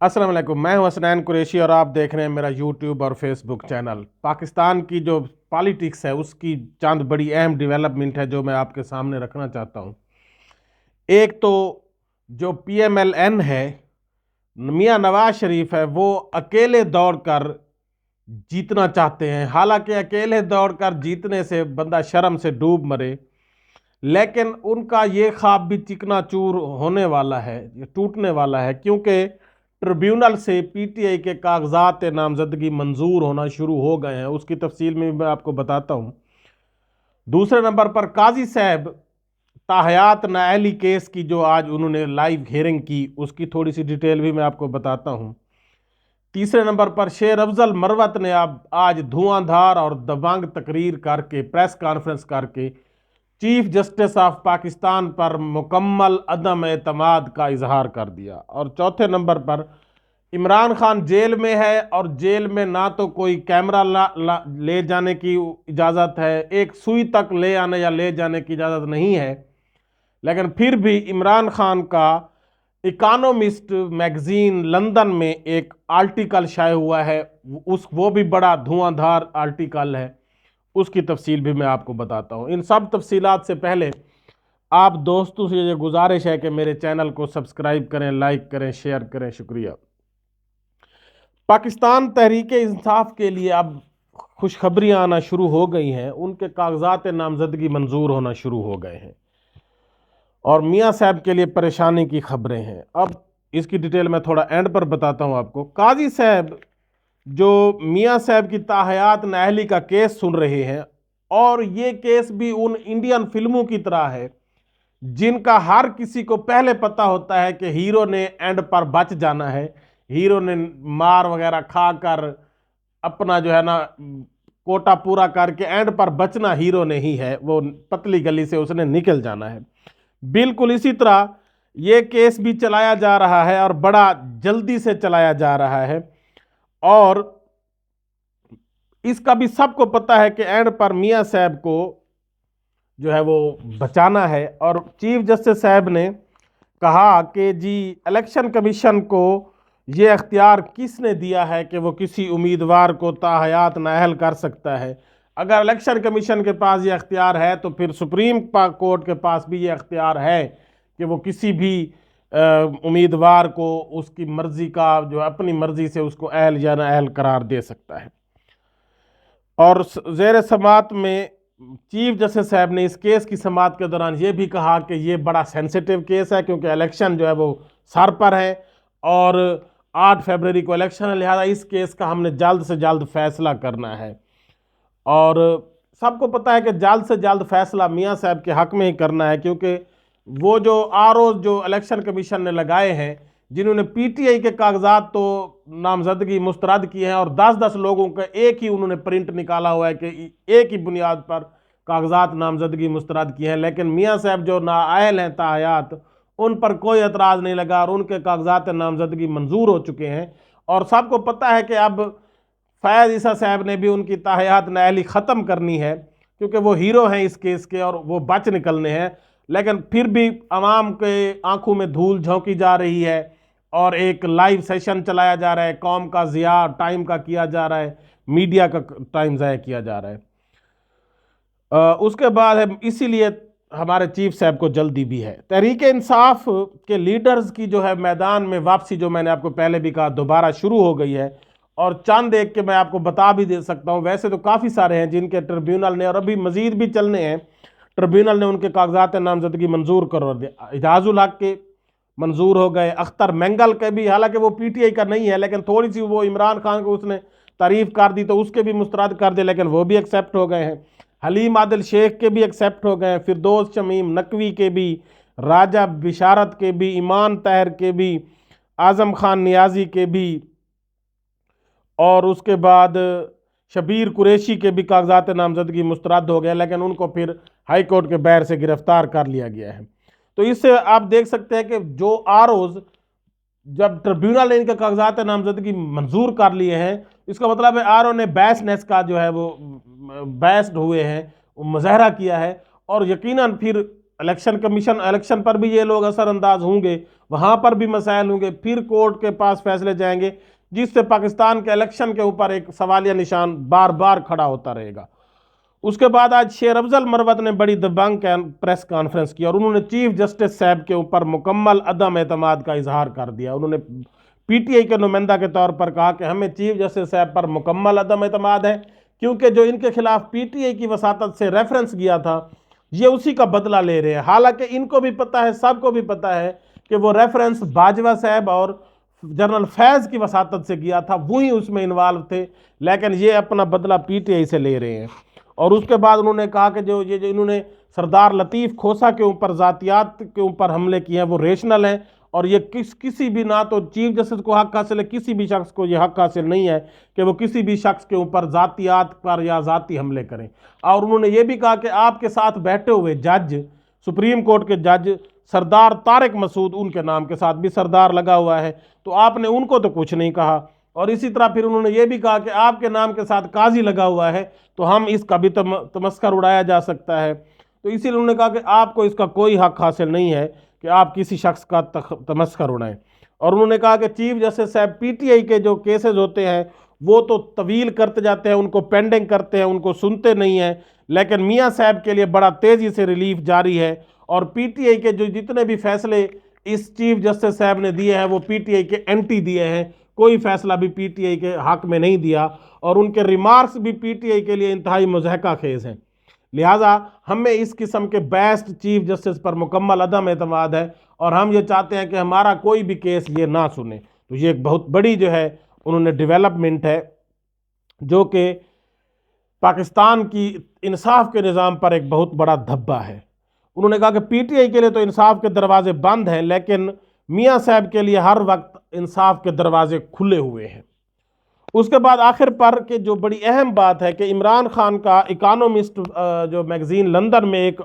अस्सलाम वालेकुम। मैं हूं हसनैन कुरैशी और आप देख रहे हैं मेरा यूट्यूब और फेसबुक चैनल। पाकिस्तान की जो पॉलिटिक्स है उसकी चंद बड़ी अहम डेवलपमेंट है जो मैं आपके सामने रखना चाहता हूं। एक तो जो PMLN है, मियां नवाज शरीफ है, वो अकेले दौड़कर जीतना चाहते हैं। हालांकि अकेले दौड़कर जीतने से बंदा शर्म से डूब मरे, लेकिन उनका ये ख्वाब भी चिकनाचूर होने वाला है, ये टूटने वाला है, क्योंकि ट्रिब्यूनल से PTI के कागजात नामजदगी मंजूर होना शुरू हो गए हैं। उसकी तफसील में मैं आपको बताता हूँ। दूसरे नंबर पर काजी साहब ताहयात नाअहली केस की जो आज उन्होंने लाइव हियरिंग की, उसकी थोड़ी सी डिटेल भी मैं आपको बताता हूँ। तीसरे नंबर पर शेर अफजल मरवत ने अब आज धुआंधार और दबंग तकरीर करके, प्रेस कॉन्फ्रेंस करके चीफ जस्टिस ऑफ पाकिस्तान पर मुकम्मल अदम एतमाद का इजहार कर दिया। और चौथे नंबर पर इमरान खान जेल में है और जेल में ना तो कोई कैमरा ले जाने की इजाज़त है, एक सुई तक ले आने या ले जाने की इजाज़त नहीं है, लेकिन फिर भी इमरान खान का इकोनॉमिस्ट मैगजीन लंदन में एक आर्टिकल शाये हुआ है, वो भी बड़ा धुआंधार आर्टिकल है। उसकी तफसील भी मैं आपको बताता हूँ। इन सब तफसीलात से पहले आप दोस्तों से ये गुजारिश है कि मेरे चैनल को सब्सक्राइब करें, लाइक करें, शेयर करें। शुक्रिया। पाकिस्तान तहरीक इंसाफ के लिए अब खुशखबरियाँ आना शुरू हो गई हैं। उनके कागजात नामजदगी मंजूर होना शुरू हो गए हैं और मियाँ साहब के लिए परेशानी की खबरें हैं। अब इसकी डिटेल मैं थोड़ा एंड पर बताता हूँ आपको। काजी साहब जो मियाँ साहब की ताहयात नाअहली का केस सुन रहे हैं, और ये केस भी उन इंडियन फिल्मों की तरह है जिनका हर किसी को पहले पता होता है कि हीरो ने एंड पर बच जाना है, हीरो ने मार वगैरह खाकर अपना जो है ना कोटा पूरा करके एंड पर बचना हीरो ने ही है, वो पतली गली से उसने निकल जाना है। बिल्कुल इसी तरह ये केस भी चलाया जा रहा है और बड़ा जल्दी से चलाया जा रहा है, और इसका भी सबको पता है कि एंड पर मियाँ साहब को जो है वो बचाना है। और चीफ जस्टिस साहब ने कहा कि जी इलेक्शन कमीशन को ये अख्तियार किसने दिया है कि वो किसी उम्मीदवार को ताहयात नाअहल कर सकता है। अगर इलेक्शन कमीशन के पास ये अख्तियार है तो फिर सुप्रीम कोर्ट के पास भी ये अख्तियार है कि वो किसी भी उम्मीदवार को उसकी मर्जी का, जो अपनी मर्जी से उसको अहल या नाअहल करार दे सकता है। और ज़ेर समात में चीफ जस्टिस साहब ने इस केस की समात के दौरान ये भी कहा कि ये बड़ा सेंसिटिव केस है, क्योंकि इलेक्शन जो है वो सर पर है और 8 फरवरी को इलेक्शन है, लिहाजा इस केस का हमने जल्द से जल्द फैसला करना है। और सबको पता है कि जल्द से जल्द फैसला मियाँ साहब के हक में ही करना है, क्योंकि वो जो RO जो इलेक्शन कमीशन ने लगाए हैं, जिन्होंने PTI के कागजात तो नामजदगी मुस्तरद किए हैं और 10-10 लोगों का एक ही उन्होंने प्रिंट निकाला हुआ है कि एक ही बुनियाद पर कागजात नामजदगी मुस्तरद किए हैं, लेकिन मियाँ साहब जो नाअहल हैं ताहयात, उन पर कोई एतराज़ नहीं लगा और उनके कागजात नामजदगी मंजूर हो चुके हैं। और सबको पता है कि अब फैज़ ईसा साहब ने भी उनकी ताहयात नाअहली ख़त्म करनी है, क्योंकि वो हीरो हैं इस केस के और वो बच निकलने हैं। लेकिन फिर भी आवाम के आंखों में धूल झोंकी जा रही है और एक लाइव सेशन चलाया जा रहा है, कौम का ज़िया टाइम का किया जा रहा है, मीडिया का टाइम ज़ाया किया जा रहा है। उसके बाद है, इसीलिए हमारे चीफ साहब को जल्दी भी है। तहरीक इंसाफ के लीडर्स की जो है मैदान में वापसी, जो मैंने आपको पहले भी कहा, दोबारा शुरू हो गई है। और चंद एक के मैं आपको बता भी दे सकता हूँ, वैसे तो काफ़ी सारे हैं जिनके ट्रिब्यूनल ने, और अभी मजीद भी चलने हैं, ट्रिब्यूनल ने उनके कागजात नामजदगी मंजूर कर दिया। एजाजुल हक के मंजूर हो गए, अख्तर मेंगल के भी, हालांकि वो PTI का नहीं है, लेकिन थोड़ी सी वो इमरान खान को उसने तारीफ कर दी तो उसके भी मुस्तरद कर दिए, लेकिन वो भी एक्सेप्ट हो गए हैं। हलीम आदिल शेख के भी एक्सेप्ट हो गए हैं, फिरदौस शमीम नकवी के भी, राजा बिशारत के भी, ईमान तहर के भी, आज़म खान नियाजी के भी, और उसके बाद शबीर कुरैशी के भी कागजात नामजदगी मुस्तरद हो गए, लेकिन उनको फिर हाई कोर्ट के बैर से गिरफ्तार कर लिया गया है। तो इससे आप देख सकते हैं कि जो ROs जब ट्रिब्यूनल ने इनके कागजात नामजदगी मंजूर कर लिए हैं, इसका मतलब है RO ने बैसनेस का जो है वो बैस्ड हुए हैं, मुजाहरा किया है, और यकीनन फिर الیکشن کمیشن الیکشن پر بھی یہ لوگ اثر انداز ہوں گے، وہاں پر بھی مسائل ہوں گے، پھر کورٹ کے پاس فیصلے جائیں گے، جس سے پاکستان کے الیکشن کے اوپر ایک سوالیہ نشان بار بار کھڑا ہوتا رہے گا۔ اس کے بعد آج شیر افضل مروت نے بڑی دبنگ پریس کانفرنس کی اور انہوں نے چیف جسٹس صاحب کے اوپر مکمل عدم اعتماد کا اظہار کر دیا۔ انہوں نے پی ٹی آئی کے نمائندہ کے طور پر کہا کہ ہمیں چیف جسٹس صاحب پر مکمل عدم اعتماد ہے، کیونکہ جو ان کے خلاف پی ٹی آئی کی وساطت سے ریفرنس گیا تھا یہ اسی کا بدلہ لے رہے ہیں، حالانکہ ان کو بھی پتہ ہے، سب کو بھی پتہ ہے کہ وہ ریفرنس باجوہ صاحب اور جنرل فیض کی وساطت سے گیا تھا، وہی اس میں انوالو تھے، لیکن یہ اپنا بدلہ پی ٹی آئی سے لے رہے ہیں۔ اور اس کے بعد انہوں نے کہا کہ جو انہوں نے سردار لطیف کھوسہ کے اوپر ذاتیات کے اوپر حملے کیے ہیں وہ ریشنل ہیں، اور یہ کسی بھی نہ تو چیف جسٹس کو حق حاصل ہے، کسی بھی شخص کو یہ حق حاصل نہیں ہے کہ وہ کسی بھی شخص کے اوپر ذاتیات پر یا ذاتی حملے کریں۔ اور انہوں نے یہ بھی کہا کہ آپ کے ساتھ بیٹھے ہوئے جج، سپریم کورٹ کے جج سردار طارق مسعود، ان کے نام کے ساتھ بھی سردار لگا ہوا ہے، تو آپ نے ان کو تو کچھ نہیں کہا۔ اور اسی طرح پھر انہوں نے یہ بھی کہا کہ آپ کے نام کے ساتھ قاضی لگا ہوا ہے تو ہم اس کا بھی تمسخر اڑایا جا سکتا ہے، تو اسی لیے انہوں نے کہا کہ آپ کو اس کا کوئی حق حاصل نہیں ہے کہ آپ کسی شخص کا تمسخر اڑائیں۔ اور انہوں نے کہا کہ چیف جسٹس صاحب پی ٹی آئی کے جو کیسز ہوتے ہیں وہ تو طویل کرتے جاتے ہیں، ان کو پینڈنگ کرتے ہیں، ان کو سنتے نہیں ہیں، لیکن میاں صاحب کے لیے بڑا تیزی سے ریلیف جاری ہے، اور پی ٹی آئی کے جو جتنے بھی فیصلے اس چیف جسٹس صاحب نے دیے ہیں وہ پی ٹی آئی کے اینٹی دیے ہیں، کوئی فیصلہ بھی پی ٹی آئی کے حق میں نہیں دیا، اور ان کے ریمارکس بھی پی ٹی آئی کے لیے انتہائی مضحکہ خیز ہیں۔ لہٰذا ہمیں اس قسم کے بیسٹ چیف جسٹس پر مکمل عدم اعتماد ہے، اور ہم یہ چاہتے ہیں کہ ہمارا کوئی بھی کیس یہ نہ سنے۔ تو یہ ایک بہت بڑی جو ہے انہوں نے ڈیولپمنٹ ہے جو کہ پاکستان کی انصاف کے نظام پر ایک بہت بڑا دھبہ ہے۔ انہوں نے کہا کہ پی ٹی آئی کے لیے تو انصاف کے دروازے بند ہیں، لیکن میاں صاحب کے لیے ہر وقت انصاف کے دروازے کھلے ہوئے ہیں۔ اس کے بعد آخر پر کہ جو بڑی اہم بات ہے کہ عمران خان کا اکانومسٹ جو میگزین لندن میں ایک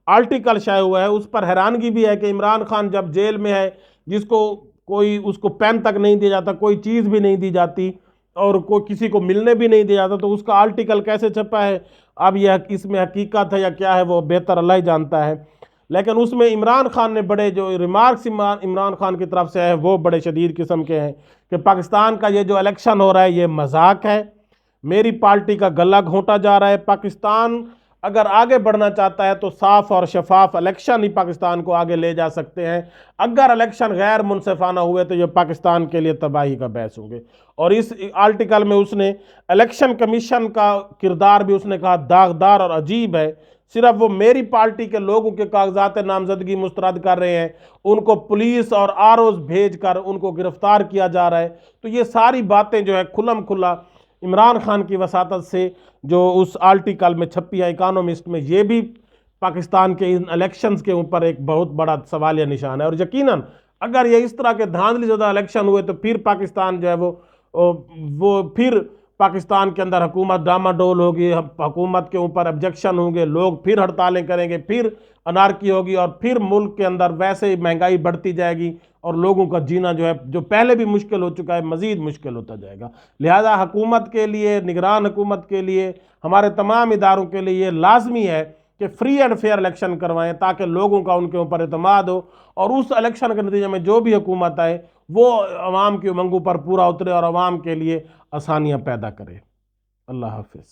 آرٹیکل شائع ہوا ہے، اس پر حیرانگی بھی ہے کہ عمران خان جب جیل میں ہے، جس کو کوئی اس کو پین تک نہیں دیا جاتا، کوئی چیز بھی نہیں دی جاتی، اور کوئی کسی کو ملنے بھی نہیں دیا جاتا، تو اس کا آرٹیکل کیسے چھپا ہے؟ اب یہ اس میں حقیقت ہے یا کیا ہے وہ بہتر اللہ ہی جانتا ہے، لیکن اس میں عمران خان نے بڑے جو ریمارکس عمران خان کی طرف سے ہے وہ بڑے شدید قسم کے ہیں کہ پاکستان کا یہ جو الیکشن ہو رہا ہے یہ مذاق ہے، میری پارٹی کا گلا گھونٹا جا رہا ہے۔ پاکستان اگر آگے بڑھنا چاہتا ہے تو صاف اور شفاف الیکشن ہی پاکستان کو آگے لے جا سکتے ہیں، اگر الیکشن غیر منصفانہ ہوئے تو یہ پاکستان کے لیے تباہی کا باعث ہوں گے۔ اور اس آرٹیکل میں اس نے الیکشن کمیشن کا کردار بھی اس نے کہا داغدار اور عجیب ہے، صرف وہ میری پارٹی کے لوگوں کے کاغذات نامزدگی مسترد کر رہے ہیں، ان کو پولیس اور آروز بھیج کر ان کو گرفتار کیا جا رہا ہے۔ تو یہ ساری باتیں جو ہے کھلم کھلا عمران خان کی وساطت سے جو اس آرٹیکل میں چھپی ہے اکانومسٹ میں، یہ بھی پاکستان کے ان الیکشنز کے اوپر ایک بہت بڑا سوالیہ نشان ہے۔ اور یقیناً اگر یہ اس طرح کے دھاندلی زدہ الیکشن ہوئے تو پھر پاکستان جو ہے وہ پھر پاکستان کے اندر حکومت ڈاما ڈول ہوگی، حکومت کے اوپر آبجیکشن ہوں گے، لوگ پھر ہڑتالیں کریں گے، پھر انارکی ہوگی، اور پھر ملک کے اندر ویسے ہی مہنگائی بڑھتی جائے گی، اور لوگوں کا جینا جو ہے جو پہلے بھی مشکل ہو چکا ہے مزید مشکل ہوتا جائے گا۔ لہذا حکومت کے لیے، نگران حکومت کے لیے، ہمارے تمام اداروں کے لیے یہ لازمی ہے کہ فری اینڈ فیئر الیکشن کروائیں تاکہ لوگوں کا ان کے اوپر اعتماد ہو، اور اس الیکشن کے نتیجے میں جو بھی حکومت آئے وہ عوام کی امنگوں پر پورا اترے اور عوام کے لیے آسانیاں پیدا کرے۔ اللہ حافظ۔